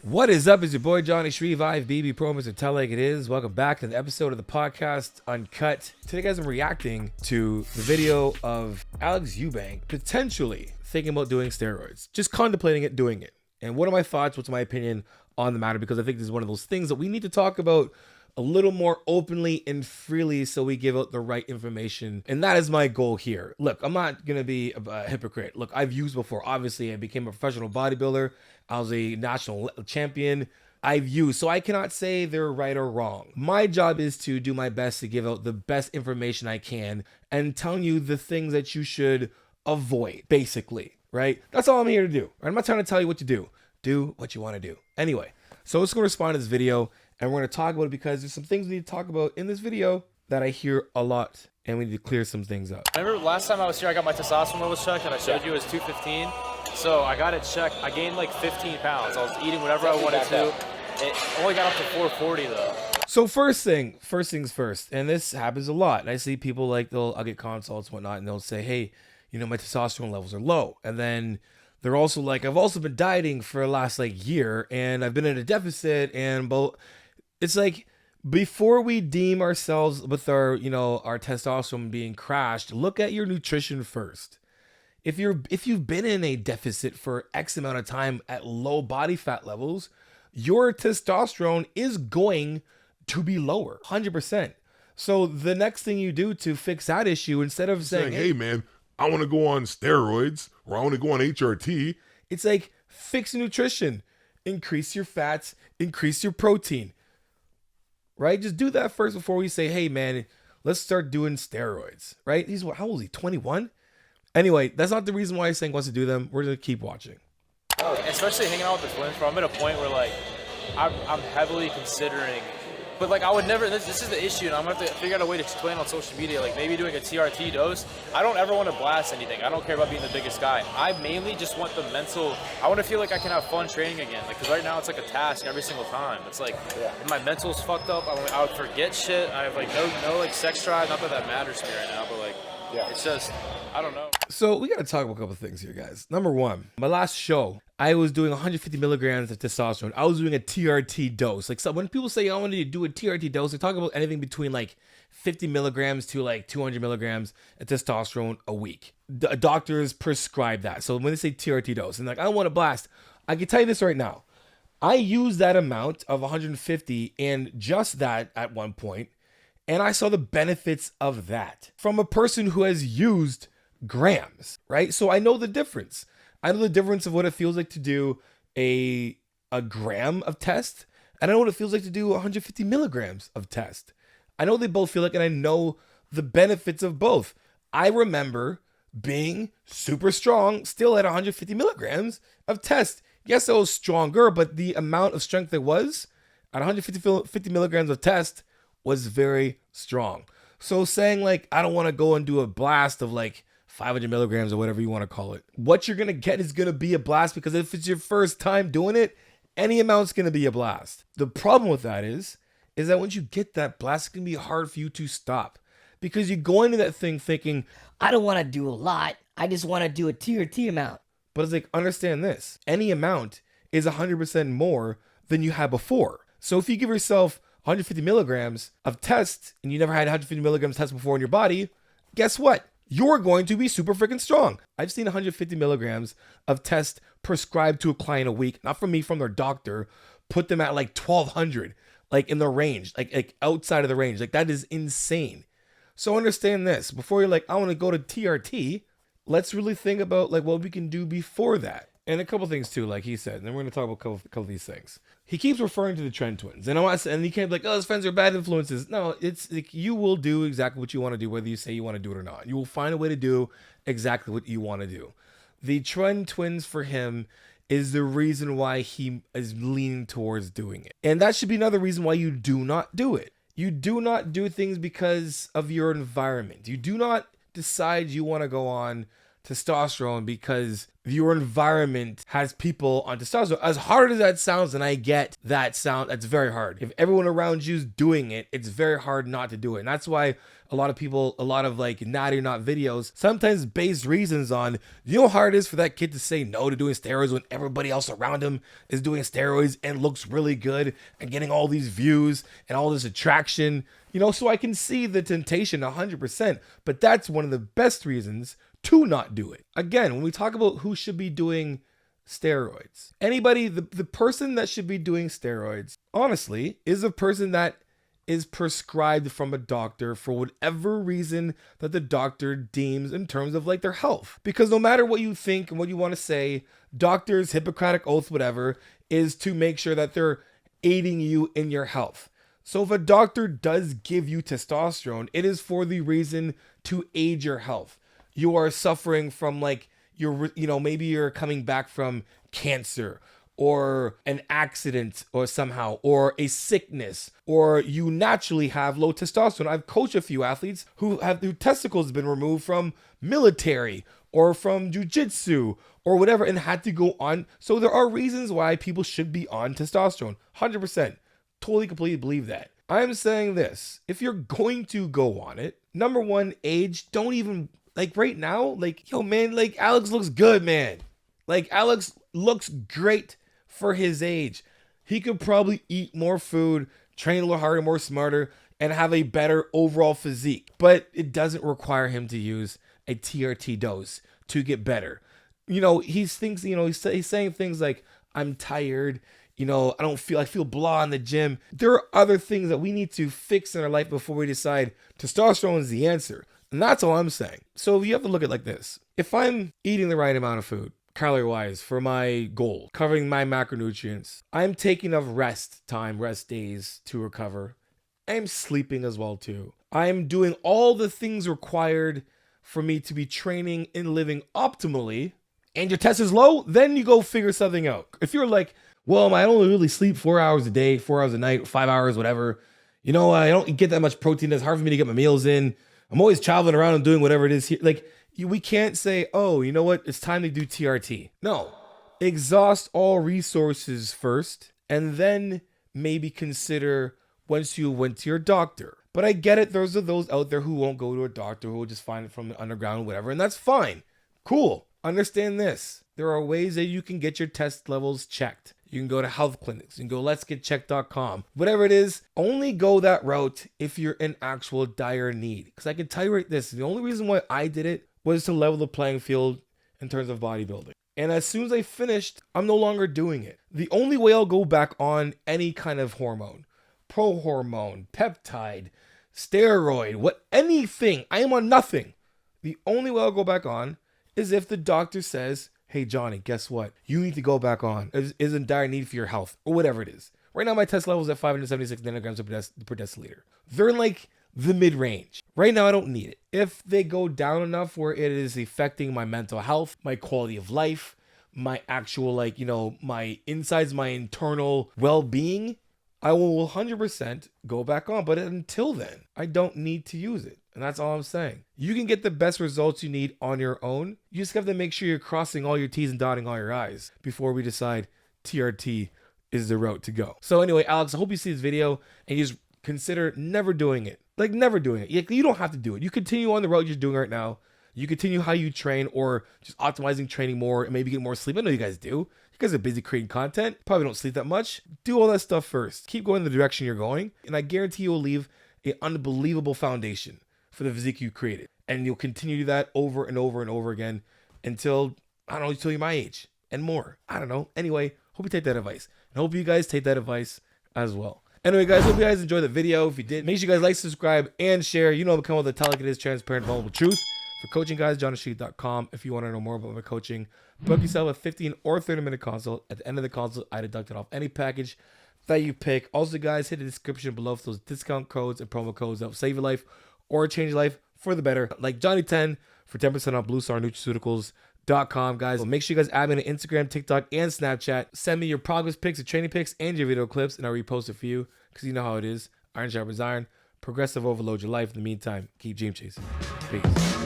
What is up? It's your boy Johnny Shrevive, BB Pro, Mr. Tell Like It Is. Welcome back to the episode of the podcast Uncut. Today, guys, I'm reacting to the video of Alex Eubank potentially thinking about doing steroids, just contemplating it, doing it. And what are my thoughts? What's my opinion on the matter? Because I think this is one of those things that we need to talk about a little more openly and freely so we give out the right information. And that is my goal here. Look, I'm not going to be a hypocrite. Look, I've used before. Obviously, I became a professional bodybuilder. I was a national champion. I've used, so I cannot say they're right or wrong. My job is to do my best to give out the best information I can and telling you the things that you should avoid, basically, right? That's all I'm here to do. I'm not trying to tell you what to do. Do what you want to do. Anyway, so let's go respond to this video and we're going to talk about it because there's some things we need to talk about in this video that I hear a lot and we need to clear some things up. I remember last time I was here, I got my testosterone levels checked and I showed you it was 215. So I got it checked. I gained like 15 pounds. I was eating whatever I wanted to. It only got up to 440 though. So first things first, and this happens a lot. And I see people like I'll get consults and whatnot, and they'll say, hey, you know, my testosterone levels are low. And then they're also like, I've also been dieting for the last like year and I've been in a deficit and both. It's like, before we deem ourselves with our, you know, our testosterone being crashed, look at your nutrition first. If you've been in a deficit for X amount of time at low body fat levels, your testosterone is going to be lower, 100%. So the next thing you do to fix that issue, instead of saying, hey man, I want to go on steroids or I want to go on HRT, it's like, fix your nutrition, increase your fats, increase your protein, right? Just do that first before we say, hey man, let's start doing steroids, right? How old is he, 21? Anyway, that's not the reason why he's saying wants to do them. We're going to keep watching. Especially hanging out with the twins, bro. I'm at a point where, like, I'm heavily considering, but, like, I would never, this is the issue, and I'm going to have to figure out a way to explain on social media, like, maybe doing a TRT dose. I don't ever want to blast anything. I don't care about being the biggest guy. I mainly just want the mental, I want to feel like I can have fun training again, like, because right now it's like a task every single time. It's like, my mental's fucked up. I would forget shit. I have, like, no like, sex drive. Not that that matters to me right now, but, like, it's just, I don't know. So we got to talk about a couple things here, guys. Number one, my last show, I was doing 150 milligrams of testosterone. I was doing a TRT dose. Like, so when people say I want to do a TRT dose, they talk about anything between like 50 milligrams to like 200 milligrams of testosterone a week. Doctors prescribe that. So when they say TRT dose, and like, I don't want to blast, I can tell you this right now. I used that amount of 150 and just that at one point, and I saw the benefits of that from a person who has used grams, right? So I know the difference. I know the difference of what it feels like to do a gram of test, and I know what it feels like to do 150 milligrams of test. I know they both feel like, and I know the benefits of both. I remember being super strong still at 150 milligrams of test. Yes, I was stronger, but the amount of strength there was at 150 milligrams of test was very strong. So saying like, I don't want to go and do a blast of like 500 milligrams or whatever you want to call it. What you're going to get is going to be a blast, because if it's your first time doing it, any amount's going to be a blast. The problem with that is that once you get that blast, it's going to be hard for you to stop, because you go into that thing thinking, I don't want to do a lot. I just want to do a TRT amount. but it's like, understand this, any amount is 100% more than you had before. So if you give yourself 150 milligrams of test and you never had 150 milligrams test before in your body, guess what? You're going to be super freaking strong. I've seen 150 milligrams of test prescribed to a client a week, not from me, from their doctor, put them at like 1200, like in the range, like outside of the range. Like, that is insane. So understand this, before you're like, I want to go to TRT, let's really think about like what we can do before that. And a couple things too, like he said, and then we're going to talk about a couple of these things. He keeps referring to the Trend Twins, and he can't be like, oh, his friends are bad influences. No, it's like, you will do exactly what you want to do, whether you say you want to do it or not. You will find a way to do exactly what you want to do. The Trend Twins for him is the reason why he is leaning towards doing it. And that should be another reason why you do not do it. You do not do things because of your environment. You do not decide you want to go on testosterone because your environment has people on testosterone. As hard as that sounds, and I get that sound, that's very hard. If everyone around you's doing it, it's very hard not to do it. And that's why a lot of people, a lot of like natty or not videos, sometimes base reasons on, you know how hard it is for that kid to say no to doing steroids when everybody else around him is doing steroids and looks really good and getting all these views and all this attraction, you know, so I can see the temptation 100%, but that's one of the best reasons to not do it. Again, when we talk about who should be doing steroids, anybody, the person that should be doing steroids, honestly, is a person that is prescribed from a doctor for whatever reason that the doctor deems in terms of like their health. Because no matter what you think and what you want to say, doctors, Hippocratic oath, whatever, is to make sure that they're aiding you in your health. So if a doctor does give you testosterone, it is for the reason to aid your health. You are suffering from like maybe you're coming back from cancer or an accident or somehow, or a sickness, or you naturally have low testosterone. I've coached a few athletes who have their testicles been removed from military or from jiu-jitsu or whatever and had to go on. So there are reasons why people should be on testosterone. 100%. Totally, completely believe that. I'm saying this, if you're going to go on it, number one, age, don't even, like right now, like, yo, man, like Alex looks good, man. Like Alex looks great for his age. He could probably eat more food, train a little harder, more smarter, and have a better overall physique. But it doesn't require him to use a TRT dose to get better. You know, he's saying things like, I'm tired. You know, I feel blah in the gym. There are other things that we need to fix in our life before we decide testosterone is the answer. And that's all I'm saying. So you have to look at it like this. If I'm eating the right amount of food, calorie-wise, for my goal, covering my macronutrients, I'm taking enough rest time, rest days to recover. I'm sleeping as well too. I'm doing all the things required for me to be training and living optimally, and your test is low, then you go figure something out. If you're like, well, I only really sleep 4 hours a day, 4 hours a night, 5 hours, whatever. You know, I don't get that much protein. It's hard for me to get my meals in. I'm always traveling around and doing whatever it is here. Like, we can't say, oh, you know what? It's time to do TRT. No. Exhaust all resources first, and then maybe consider once you went to your doctor. But I get it. There's those out there who won't go to a doctor, who will just find it from the underground, whatever. And that's fine. Cool. Understand this. There are ways that you can get your test levels checked. You can go to health clinics. You can go letsgetchecked.com. Whatever it is, only go that route if you're in actual dire need. Because I can tell you right this, the only reason why I did it was to level the playing field in terms of bodybuilding. And as soon as I finished, I'm no longer doing it. The only way I'll go back on any kind of hormone, pro-hormone, peptide, steroid, anything, I am on nothing. The only way I'll go back on is if the doctor says, hey, Johnny, guess what? You need to go back on. Is in dire need for your health, or whatever it is. Right now, my test level is at 576 nanograms per deciliter. They're in like the mid-range. Right now, I don't need it. If they go down enough where it is affecting my mental health, my quality of life, my actual, my insides, my internal well-being, I will 100% go back on. But until then, I don't need to use it. And that's all I'm saying. You can get the best results you need on your own. You just have to make sure you're crossing all your T's and dotting all your I's before we decide TRT is the route to go. So anyway, Alex, I hope you see this video and you just consider never doing it. Like never doing it. You don't have to do it. You continue on the road you're doing right now. You continue how you train or just optimizing training more and maybe get more sleep. I know you guys do. You guys are busy creating content. Probably don't sleep that much. Do all that stuff first. Keep going the direction you're going. And I guarantee you will leave an unbelievable foundation for the physique you created. And you'll continue to do that over and over and over again until you're my age and more. I don't know. Anyway, hope you take that advice. And hope you guys take that advice as well. Anyway, guys, hope you guys enjoyed the video. If you did, make sure you guys like, subscribe, and share. You know, become all the tell like it is, transparent, vulnerable truth. For coaching guys, johnasheet.com. If you want to know more about my coaching, book yourself a 15 or 30-minute consult. At the end of the consult, I deduct it off any package that you pick. Also, guys, hit the description below for those discount codes and promo codes that will save your life or change your life for the better. Like Johnny10 for 10% off BlueStarNutraceuticals.com, guys. So make sure you guys add me on Instagram, TikTok, and Snapchat. Send me your progress pics, your training pics, and your video clips, and I'll repost it for you because you know how it is. Iron sharpens iron. Progressive overload your life. In the meantime, keep dream chasing. Peace.